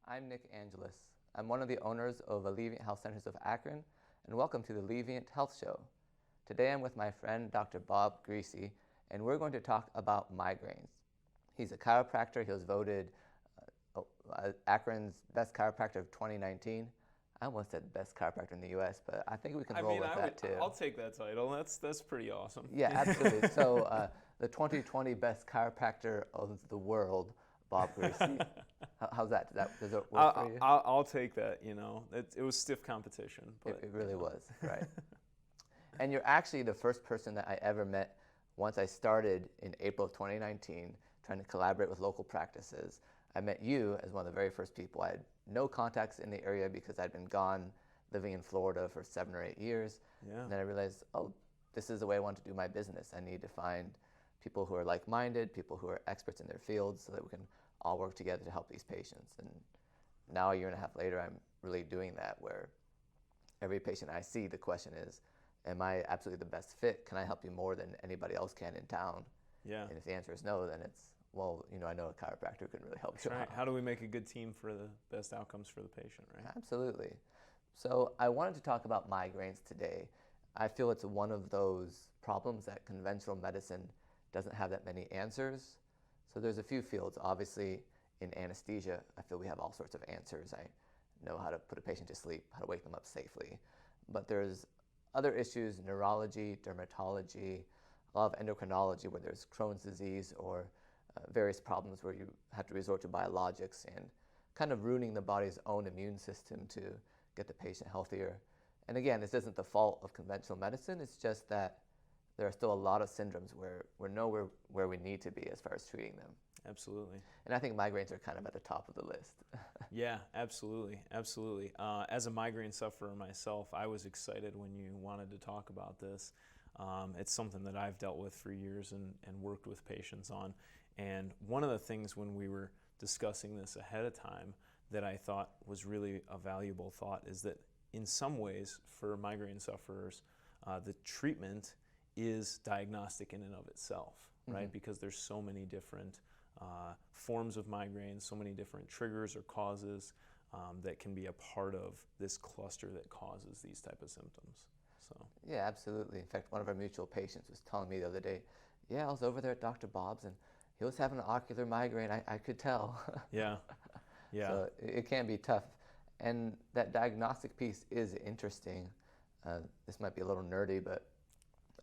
I'm Angelis. I'm one of the owners of Alleviant Health Centers of Akron, and welcome to the Alleviant Health Show. Today I'm with my friend Dr. Bob Griesse, and we're going to talk about migraines. He's a chiropractor. He was voted Akron's best chiropractor of 2019. I almost said best chiropractor in the U.S., but I think we can roll with that too. I'll take that title. That's pretty awesome. Yeah, absolutely. So the 2020 best chiropractor of the world, Bob Griesse. How's that? Does it work for you? I'll take that. It was stiff competition. But, it really was, right? And you're actually the first person that I ever met once I started in April of 2019 trying to collaborate with local practices. I met you as one of the very first people. I had no contacts in the area because I'd been gone living in Florida for 7 or 8 years. Yeah. And then I realized, oh, this is the way I want to do my business. I need to find people who are like-minded, people who are experts in their fields so that we can all work together to help these patients. And now, a year and a half later, I'm really doing that, where every patient I see, the question is, am I absolutely the best fit? Can I help you more than anybody else can in town? Yeah. And if the answer is no, then it's, well, I know a chiropractor who can really help you out. How do we make a good team for the best outcomes for the patient, right? Absolutely. So I wanted to talk about migraines today. I feel it's one of those problems that conventional medicine doesn't have that many answers. So there's a few fields. Obviously, in anesthesia, I feel we have all sorts of answers. I know how to put a patient to sleep, how to wake them up safely. But there's other issues, neurology, dermatology, a lot of endocrinology, where there's Crohn's disease or various problems where you have to resort to biologics and kind of ruining the body's own immune system to get the patient healthier. And again, this isn't the fault of conventional medicine. It's just that there are still a lot of syndromes where we're nowhere where we need to be as far as treating them. Absolutely. And I think migraines are kind of at the top of the list. Yeah, absolutely. As a migraine sufferer myself, I was excited when you wanted to talk about this. It's something that I've dealt with for years and worked with patients on. And one of the things when we were discussing this ahead of time that I thought was really a valuable thought is that in some ways for migraine sufferers, the treatment is diagnostic in and of itself, right? Mm-hmm. Because there's so many different forms of migraines, so many different triggers or causes that can be a part of this cluster that causes these type of symptoms. So. Yeah, absolutely. In fact, one of our mutual patients was telling me the other day, yeah, I was over there at Dr. Bob's and he was having an ocular migraine. I could tell. Yeah. So it can be tough. And that diagnostic piece is interesting. This might be a little nerdy, but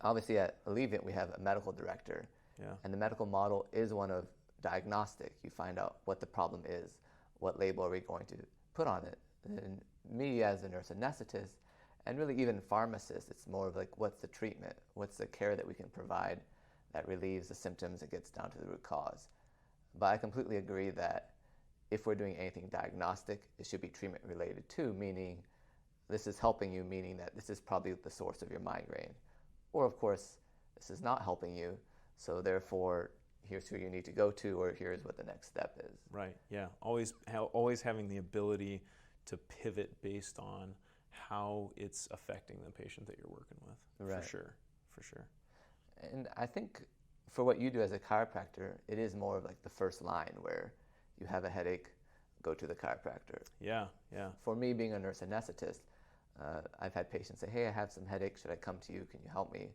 obviously at Alleviant we have a medical director. Yeah. And the medical model is one of diagnostic. You find out what the problem is, what label are we going to put on it. And me as a nurse anesthetist, and really even pharmacists, it's more of like, what's the treatment? What's the care that we can provide that relieves the symptoms and gets down to the root cause? But I completely agree that if we're doing anything diagnostic, it should be treatment related too, meaning this is helping you, meaning that this is probably the source of your migraine. Or of course, this is not helping you, so therefore, here's who you need to go to, or here's what the next step is. Right, yeah. Always having the ability to pivot based on how it's affecting the patient that you're working with. Right. For sure. And I think for what you do as a chiropractor, it is more of like the first line where you have a headache, go to the chiropractor. Yeah. For me, being a nurse anesthetist, I've had patients say, hey, I have some headache, should I come to you, can you help me?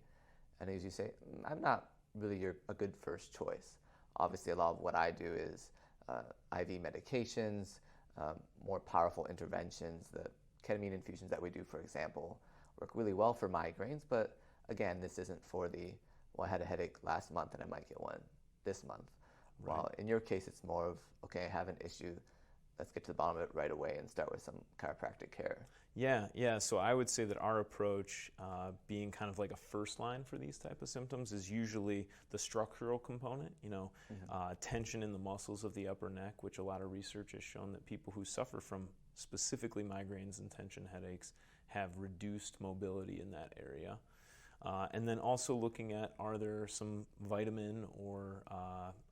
And I usually say, I'm not really a good first choice. Obviously, a lot of what I do is IV medications, more powerful interventions. The ketamine infusions that we do, for example, work really well for migraines, but again, this isn't for I had a headache last month and I might get one this month. Right. While in your case, it's more of, okay, I have an issue, let's get to the bottom of it right away and start with some chiropractic care. Yeah. So I would say that our approach, being kind of like a first line for these type of symptoms, is usually the structural component. Tension in the muscles of the upper neck, which a lot of research has shown that people who suffer from specifically migraines and tension headaches have reduced mobility in that area. And then also looking at, are there some vitamin or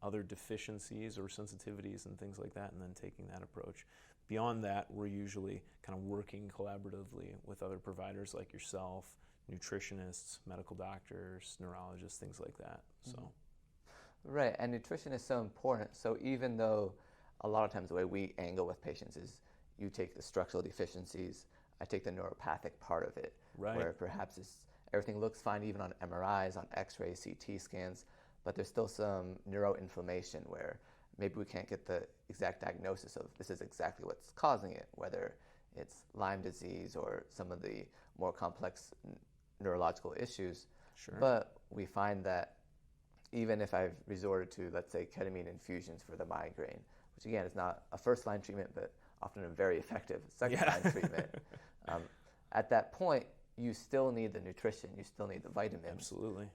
other deficiencies or sensitivities and things like that, and then taking that approach. Beyond that, we're usually kind of working collaboratively with other providers like yourself, nutritionists, medical doctors, neurologists, things like that. So. Right, and nutrition is so important. So even though a lot of times the way we angle with patients is you take the structural deficiencies, I take the neuropathic part of it, Right. where perhaps everything looks fine even on MRIs, on X-rays, CT scans, but there's still some neuroinflammation where maybe we can't get the exact diagnosis of this is exactly what's causing it, whether it's Lyme disease or some of the more complex neurological issues. Sure. But we find that even if I've resorted to, let's say, ketamine infusions for the migraine, which again is not a first-line treatment, but often a very effective second-line treatment, at that point, you still need the nutrition, you still need the vitamins. Absolutely.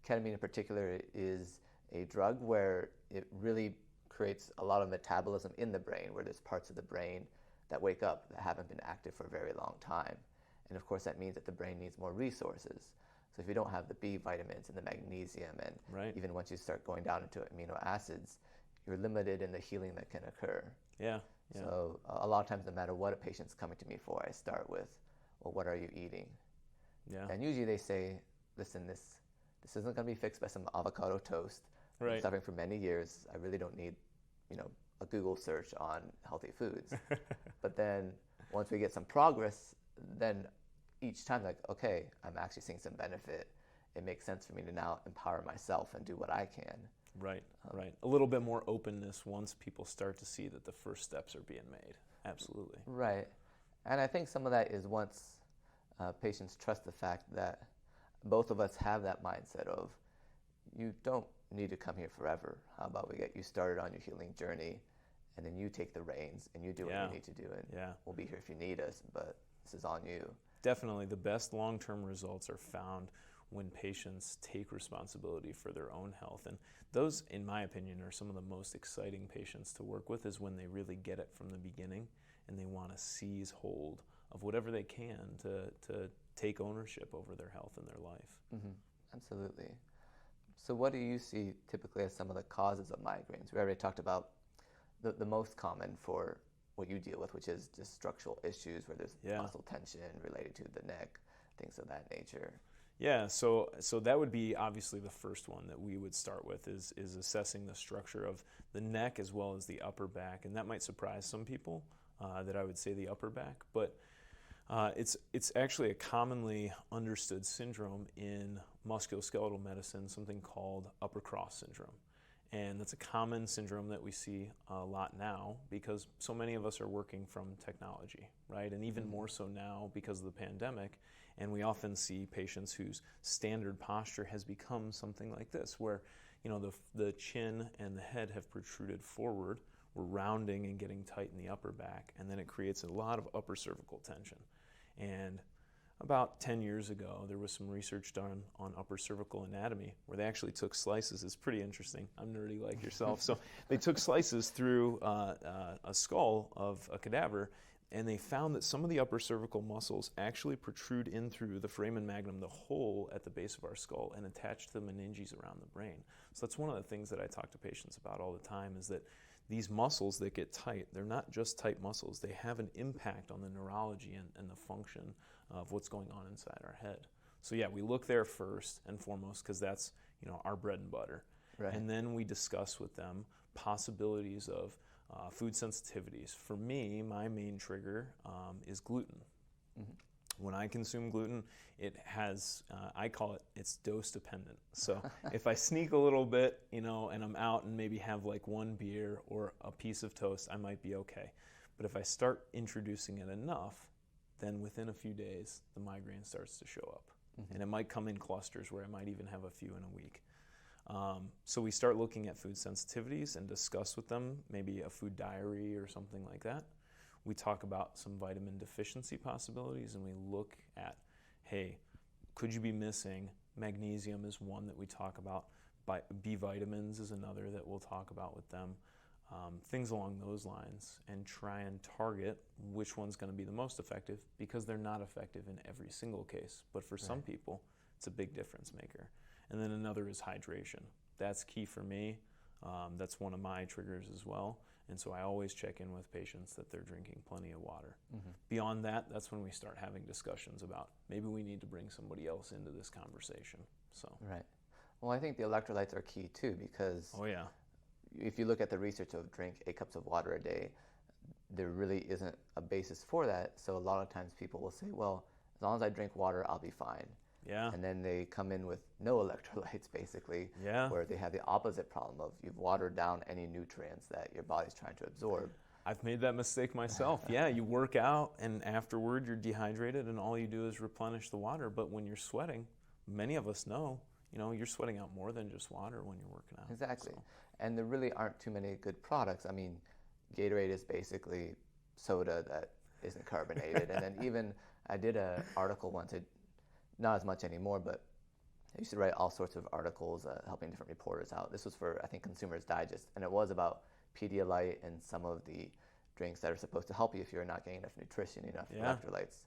Ketamine in particular is a drug where it really creates a lot of metabolism in the brain, where there's parts of the brain that wake up that haven't been active for a very long time. And of course that means that the brain needs more resources. So if you don't have the B vitamins and the magnesium, and Right. even once you start going down into amino acids, you're limited in the healing that can occur. Yeah. So a lot of times, no matter what a patient's coming to me for, I start with, well, what are you eating? Yeah. And usually they say, listen, this isn't going to be fixed by some avocado toast. I've been Right. suffering for many years. I really don't need, a Google search on healthy foods. But then once we get some progress, then each time, like, okay, I'm actually seeing some benefit. It makes sense for me to now empower myself and do what I can. Right. Right. A little bit more openness once people start to see that the first steps are being made. Absolutely. Right. And I think some of that is once patients trust the fact that both of us have that mindset of, you don't need to come here forever. How about we get you started on your healing journey, and then you take the reins and you do what you need to do, and we'll be here if you need us, but this is on you. Definitely. The best long-term results are found when patients take responsibility for their own health. And those, in my opinion, are some of the most exciting patients to work with, is when they really get it from the beginning and they want to seize hold of whatever they can to take ownership over their health and their life. Mm-hmm. Absolutely. So what do you see typically as some of the causes of migraines? We already talked about the most common for what you deal with, which is just structural issues where there's muscle tension related to the neck, things of that nature. Yeah, so that would be obviously the first one that we would start with is assessing the structure of the neck as well as the upper back. And that might surprise some people that I would say the upper back, but it's actually a commonly understood syndrome in musculoskeletal medicine, something called upper cross syndrome. And that's a common syndrome that we see a lot now because so many of us are working from technology, right? And even more so now because of the pandemic. And we often see patients whose standard posture has become something like this, where the chin and the head have protruded forward. We're rounding and getting tight in the upper back, and then it creates a lot of upper cervical tension. And about 10 years ago, there was some research done on upper cervical anatomy where they actually took slices. It's pretty interesting. I'm nerdy like yourself. So they took slices through a skull of a cadaver, and they found that some of the upper cervical muscles actually protrude in through the foramen magnum, the hole at the base of our skull, and attach to the meninges around the brain. So that's one of the things that I talk to patients about all the time, is that these muscles that get tight, they're not just tight muscles. They have an impact on the neurology and the function of what's going on inside our head. So yeah, we look there first and foremost because that's our bread and butter. Right. And then we discuss with them possibilities of food sensitivities. For me, my main trigger is gluten. Mm-hmm. When I consume gluten, it has, I call it's dose dependent. So if I sneak a little bit, and I'm out and maybe have like one beer or a piece of toast, I might be okay. But if I start introducing it enough, then within a few days, the migraine starts to show up. Mm-hmm. And it might come in clusters where I might even have a few in a week. So we start looking at food sensitivities and discuss with them maybe a food diary or something like that. We talk about some vitamin deficiency possibilities, and we look at, hey, could you be missing? Magnesium is one that we talk about. B vitamins is another that we'll talk about with them. Things along those lines, and try and target which one's going to be the most effective, because they're not effective in every single case. But for some people, it's a big difference maker. And then another is hydration. That's key for me. That's one of my triggers as well. And so I always check in with patients that they're drinking plenty of water. Mm-hmm. Beyond that, that's when we start having discussions about maybe we need to bring somebody else into this conversation. So. Right. Well, I think the electrolytes are key too, because if you look at the research of drink 8 cups of water a day, there really isn't a basis for that. So a lot of times people will say, well, as long as I drink water, I'll be fine. Yeah. And then they come in with no electrolytes, basically, Yeah. where they have the opposite problem of you've watered down any nutrients that your body's trying to absorb. I've made that mistake myself. Yeah, you work out and afterward you're dehydrated and all you do is replenish the water. But when you're sweating, many of us know, you're sweating out more than just water when you're working out. Exactly. So. And there really aren't too many good products. I mean, Gatorade is basically soda that isn't carbonated. And then even I did an article once, not as much anymore, but I used to write all sorts of articles helping different reporters out. This was for, I think, Consumer's Digest, and it was about Pedialyte and some of the drinks that are supposed to help you if you're not getting enough nutrition, enough electrolytes.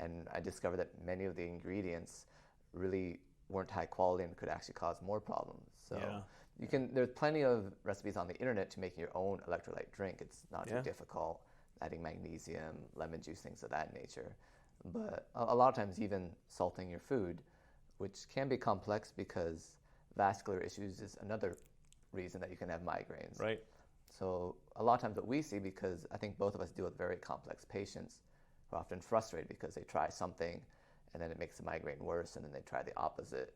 And I discovered that many of the ingredients really weren't high quality and could actually cause more problems. So there's plenty of recipes on the internet to make your own electrolyte drink. It's not too difficult, adding magnesium, lemon juice, things of that nature. But a lot of times even salting your food, which can be complex because vascular issues is another reason that you can have migraines. Right. So a lot of times what we see, because I think both of us deal with very complex patients who are often frustrated because they try something and then it makes the migraine worse, and then they try the opposite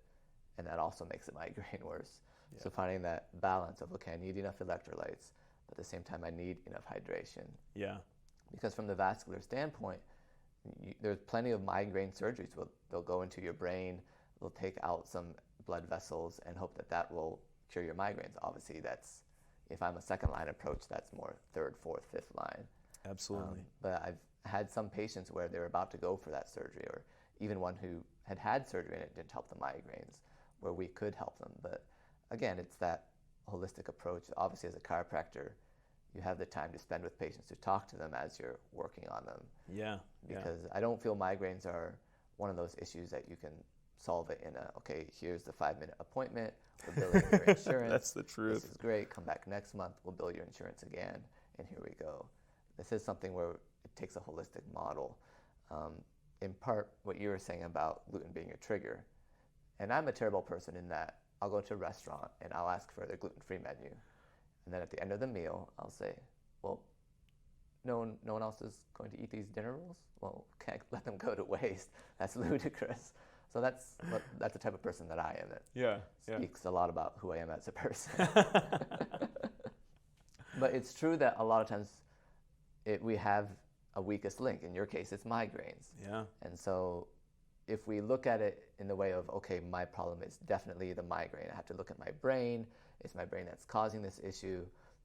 and that also makes the migraine worse. Yeah. So finding that balance of, okay, I need enough electrolytes, but at the same time I need enough hydration. Yeah. Because from the vascular standpoint, there's plenty of migraine surgeries. They'll go into your brain, they'll take out some blood vessels and hope that will cure your migraines. Obviously, that's, if I'm a second line approach, that's more third, fourth, fifth line. Absolutely. But I've had some patients where they were about to go for that surgery, or even one who had surgery and it didn't help the migraines, where we could help them. But again, it's that holistic approach. Obviously, as a chiropractor, you have the time to spend with patients to talk to them as you're working on them. Yeah. Because I don't feel migraines are one of those issues that you can solve it in okay, here's the 5-minute appointment, we're billing your insurance. That's the truth. This is great, come back next month, we'll bill your insurance again, and here we go. This is something where it takes a holistic model. In part, what you were saying about gluten being a trigger. And I'm a terrible person in that I'll go to a restaurant and I'll ask for their gluten-free menu. And then at the end of the meal, I'll say, well, no one else is going to eat these dinner rolls? Well, can't let them go to waste. That's ludicrous. So that's the type of person that I am. That speaks a lot about who I am as a person. But it's true that a lot of times we have a weakest link. In your case, it's migraines. Yeah. And so if we look at it in the way of, okay, my problem is definitely the migraine. I have to look at my brain. It's my brain that's causing this issue.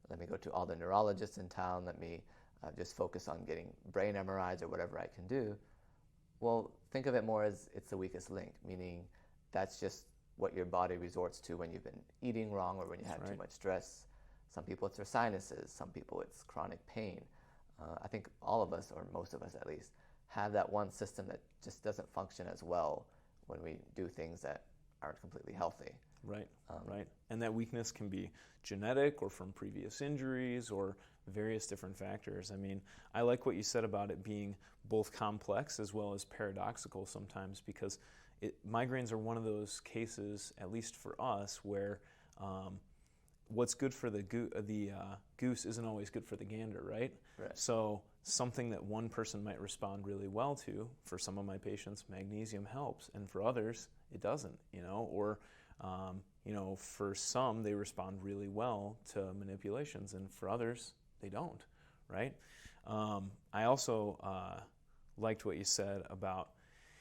Let me go to all the neurologists in town. Let me just focus on getting brain MRIs or whatever I can do. Well, think of it more as it's the weakest link, meaning that's just what your body resorts to when you've been eating wrong or when you have too much stress. Some people it's their sinuses. Some people it's chronic pain. I think all of us, or most of us at least, have that one system that just doesn't function as well when we do things that aren't completely healthy. Right, right. And that weakness can be genetic or from previous injuries or various different factors. I mean, I like what you said about it being both complex as well as paradoxical sometimes, because migraines are one of those cases, at least for us, where what's good for the goose isn't always good for the gander, right? So something that one person might respond really well to, for some of my patients, magnesium helps, and for others, it doesn't, or for some, they respond really well to manipulations, and for others, they don't, right? I also liked what you said about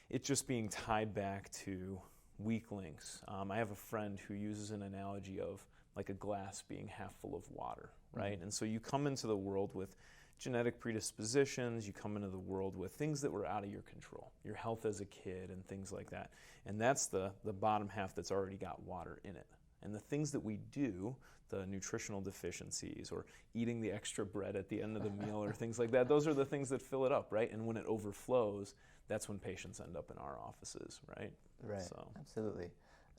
it just being tied back to weak links. I have a friend who uses an analogy of like a glass being half full of water, right? Mm-hmm. And so you come into the world with genetic predispositions, you come into the world with things that were out of your control, your health as a kid and things like that. And that's the bottom half that's already got water in it. And the things that we do, the nutritional deficiencies or eating the extra bread at the end of the meal or things like that, those are the things that fill it up, right? And when it overflows, that's when patients end up in our offices, right? Right, so. Absolutely.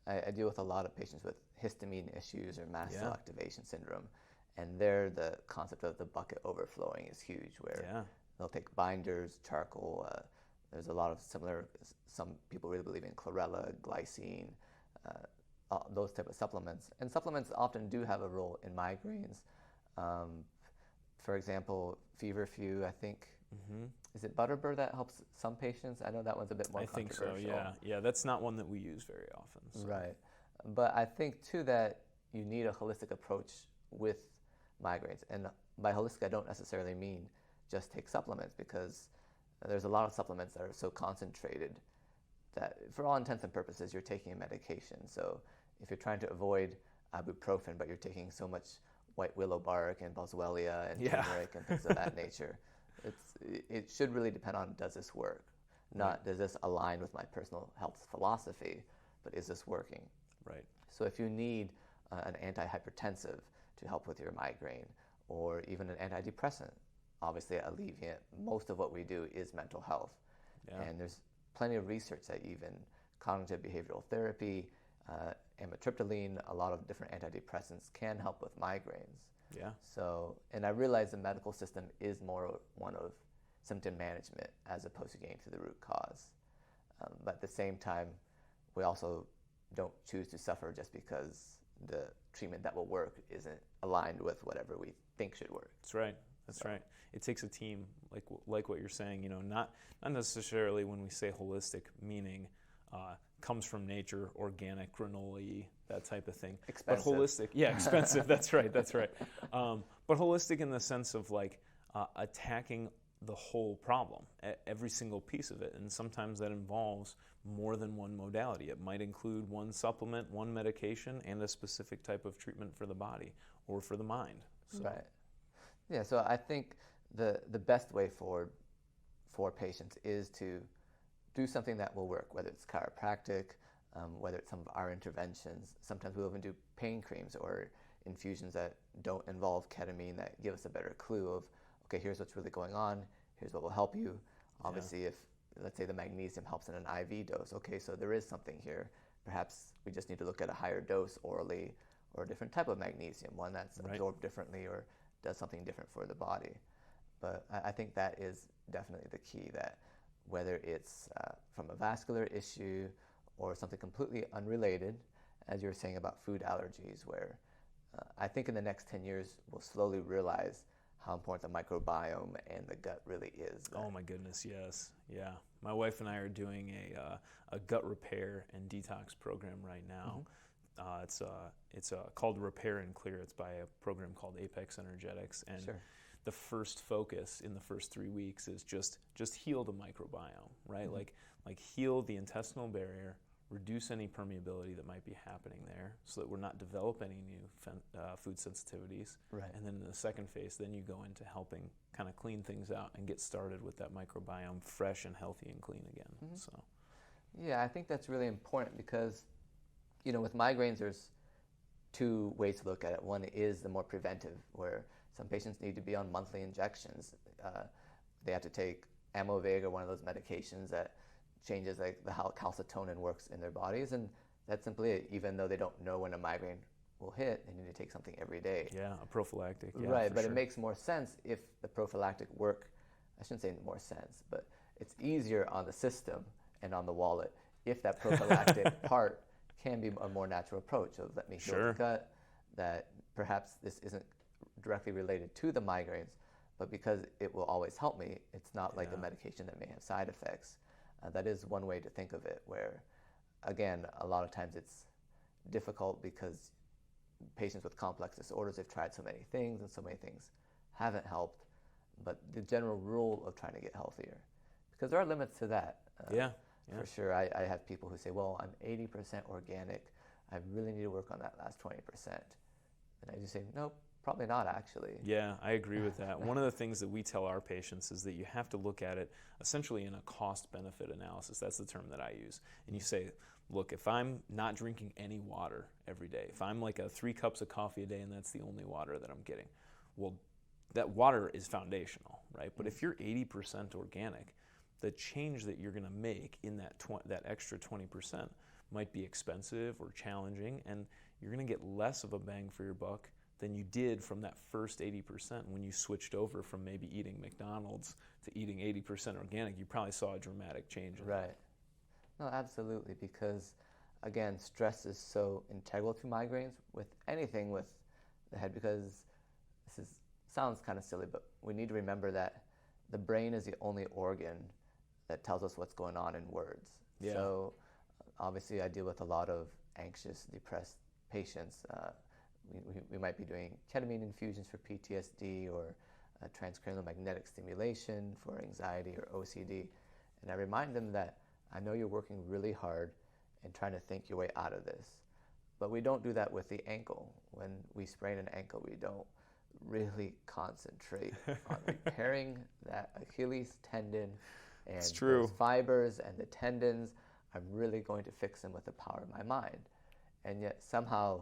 I deal with a lot of patients with histamine issues or mast cell activation syndrome. And there, the concept of the bucket overflowing is huge, where they'll take binders, charcoal. There's a lot of some people really believe in chlorella, glycine, those type of supplements. And supplements often do have a role in migraines. For example, feverfew, I think, is it Butterbur that helps some patients? I know that one's a bit more controversial. I think so, yeah. That's not one that we use very often. So. Right. But I think, too, that you need a holistic approach with migraines. And by holistic, I don't necessarily mean just take supplements, because there's a lot of supplements that are so concentrated that, for all intents and purposes, you're taking a medication. So if you're trying to avoid ibuprofen, but you're taking so much white willow bark and boswellia and turmeric and things of that nature, it should really depend on, does this work? Not does this align with my personal health philosophy, but is this working? Right. So if you need an antihypertensive to help with your migraine, or even an antidepressant, obviously at Alleviant, most of what we do is mental health. And there's plenty of research that even cognitive behavioral therapy, amitriptyline, a lot of different antidepressants can help with migraines. So, and I realize the medical system is more one of symptom management as opposed to getting to the root cause. But at the same time, we also don't choose to suffer just because the treatment that will work isn't aligned with whatever we think should work. That's right. That's right. It takes a team, like what you're saying. You know, not necessarily when we say holistic, meaning comes from nature, organic, granola-y, that type of thing. Expensive. But holistic, expensive. That's right. But holistic in the sense of attacking the whole problem, every single piece of it, and sometimes that involves more than one modality. It might include one supplement, one medication, and a specific type of treatment for the body or for the mind. So. Right. Yeah, so I think the best way forward for patients is to do something that will work, whether it's chiropractic, whether it's some of our interventions. Sometimes we'll even do pain creams or infusions that don't involve ketamine that give us a better clue of, okay, here's what's really going on, here's what will help you. Obviously, if, let's say, the magnesium helps in an IV dose, okay, so there is something here. Perhaps we just need to look at a higher dose orally, or a different type of magnesium, one that's absorbed differently or does something different for the body. But I think that is definitely the key, that whether it's from a vascular issue or something completely unrelated, as you were saying about food allergies, where I think in the next 10 years we'll slowly realize how important the microbiome and the gut really is. Oh my goodness, yes. Yeah. My wife and I are doing a gut repair and detox program right now. It's called Repair and Clear. It's by a program called Apex Energetics. And the first focus in the first 3 weeks is just heal the microbiome, right? Like heal the intestinal barrier, reduce any permeability that might be happening there so that we're not developing any new food sensitivities. And then in the second phase, then you go into helping kind of clean things out and get started with that microbiome fresh and healthy and clean again. So, yeah, I think that's really important because, you know, with migraines, there's two ways to look at it. One is the more preventive, where some patients need to be on monthly injections. They have to take Amovig or one of those medications that changes how calcitonin works in their bodies, and that's simply it. Even though they don't know when a migraine will hit, they need to take something every day. Yeah, a prophylactic. Yeah, right, but it makes more sense if the prophylactic work, I shouldn't say more sense, but it's easier on the system and on the wallet if that prophylactic part can be a more natural approach of let me heal the gut, that perhaps this isn't directly related to the migraines, but because it will always help me, it's not like a medication that may have side effects. That is one way to think of it, where, again, a lot of times it's difficult because patients with complex disorders have tried so many things and so many things haven't helped, but the general rule of trying to get healthier, because there are limits to that. For sure. I have people who say, well, I'm 80% organic. I really need to work on that last 20%. And I just say, nope, probably not actually. Yeah, I agree with that. One of the things that we tell our patients is that you have to look at it essentially in a cost-benefit analysis. That's the term that I use. And you say, look, if I'm not drinking any water every day, if I'm like 3 cups of coffee a day and that's the only water that I'm getting, well, that water is foundational, right? But if you're 80% organic, the change that you're going to make in that extra 20% might be expensive or challenging, and you're going to get less of a bang for your buck than you did from that first 80% when you switched over from maybe eating McDonald's to eating 80% organic. You probably saw a dramatic change in that. No, absolutely, because again, stress is so integral to migraines with anything with the head, because sounds kind of silly, but we need to remember that the brain is the only organ that tells us what's going on in words. Yeah. So obviously I deal with a lot of anxious, depressed patients. We might be doing ketamine infusions for PTSD or transcranial magnetic stimulation for anxiety or OCD. And I remind them that I know you're working really hard and trying to think your way out of this, but we don't do that with the ankle. When we sprain an ankle, we don't really concentrate on repairing that Achilles tendon and those fibers and the tendons. I'm really going to fix them with the power of my mind. And yet somehow,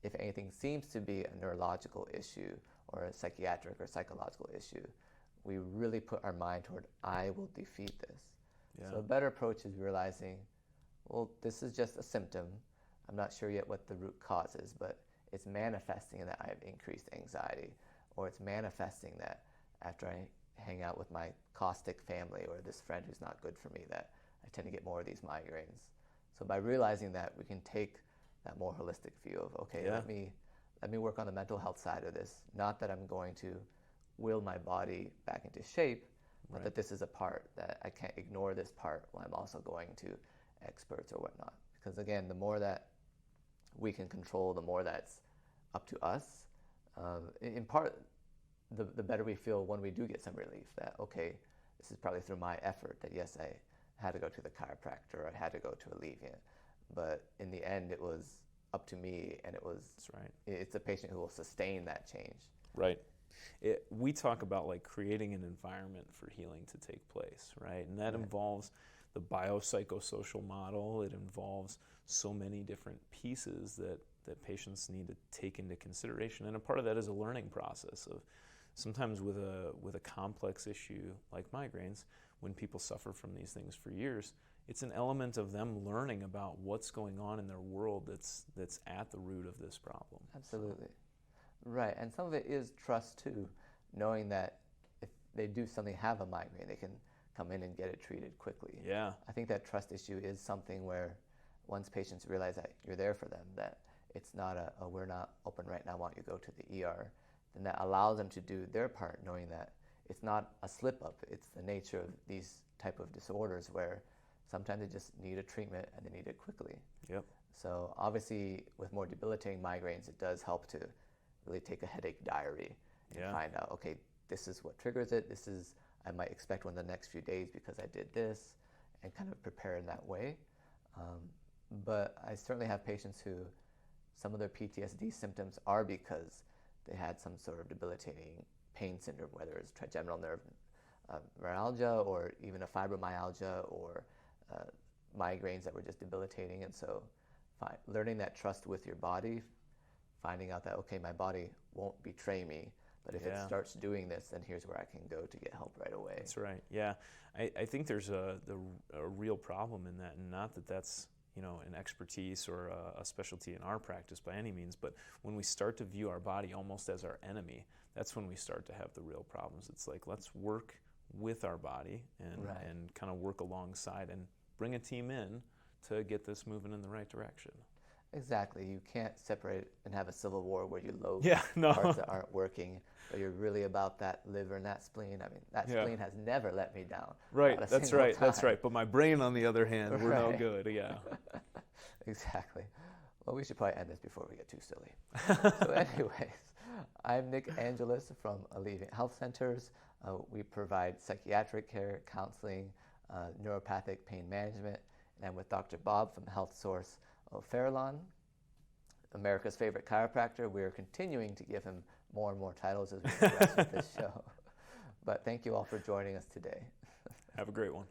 if anything seems to be a neurological issue or a psychiatric or psychological issue, we really put our mind toward, I will defeat this. Yeah. So a better approach is realizing, well, this is just a symptom. I'm not sure yet what the root cause is, but it's manifesting in that I have increased anxiety, or it's manifesting that after I hang out with my caustic family or this friend who's not good for me, that I tend to get more of these migraines. So by realizing that, we can take that more holistic view of, okay, let me work on the mental health side of this. Not that I'm going to will my body back into shape, but that this is a part, that I can't ignore this part while I'm also going to experts or whatnot. Because again, the more that we can control, the more that's up to us. In part, the better we feel when we do get some relief, that, okay, this is probably through my effort, that yes, I had to go to the chiropractor, or I had to go to Alleviant. But in the end, it was up to me, and it's the patient who will sustain that change. Right. We talk about like creating an environment for healing to take place, right? And that involves the biopsychosocial model. It involves so many different pieces that patients need to take into consideration. And a part of that is a learning process of sometimes with a complex issue like migraines, when people suffer from these things for years, it's an element of them learning about what's going on in their world that's at the root of this problem. Absolutely. Right, and some of it is trust too, knowing that if they do suddenly have a migraine, they can come in and get it treated quickly. Yeah. I think that trust issue is something where once patients realize that you're there for them, that it's not we're not open right now, why don't you go to the ER, then that allows them to do their part, knowing that it's not a slip-up, it's the nature of these type of disorders where sometimes they just need a treatment and they need it quickly. Yep. So obviously with more debilitating migraines, it does help to really take a headache diary and find out, okay, this is what triggers it, this is, I might expect one in the next few days because I did this, and kind of prepare in that way. But I certainly have patients who some of their PTSD symptoms are because they had some sort of debilitating pain syndrome, whether it's trigeminal nerve neuralgia or even a fibromyalgia or migraines that were just debilitating. And so learning that trust with your body, finding out that, okay, my body won't betray me, but if it starts doing this, then here's where I can go to get help right away. That's right. Yeah, I think there's a real problem in that, and not that that's an expertise or a specialty in our practice by any means, but when we start to view our body almost as our enemy, that's when we start to have the real problems. It's like, let's work with our body and kind of work alongside and bring a team in to get this moving in the right direction. Exactly. You can't separate and have a civil war where you load parts that aren't working, but you're really about that liver and that spleen. I mean, that spleen has never let me down. Right. That's right. That's right. But my brain, on the other hand, we're no good. Yeah. Exactly. Well, we should probably end this before we get too silly. So anyways, I'm Nick Angelis from Alleviant Health Centers. We provide psychiatric care, counseling, neuropathic pain management, and I'm with Dr. Bob from Healthsource of Fairlawn, America's favorite chiropractor. We are continuing to give him more and more titles as we progress with this show. But thank you all for joining us today. Have a great one.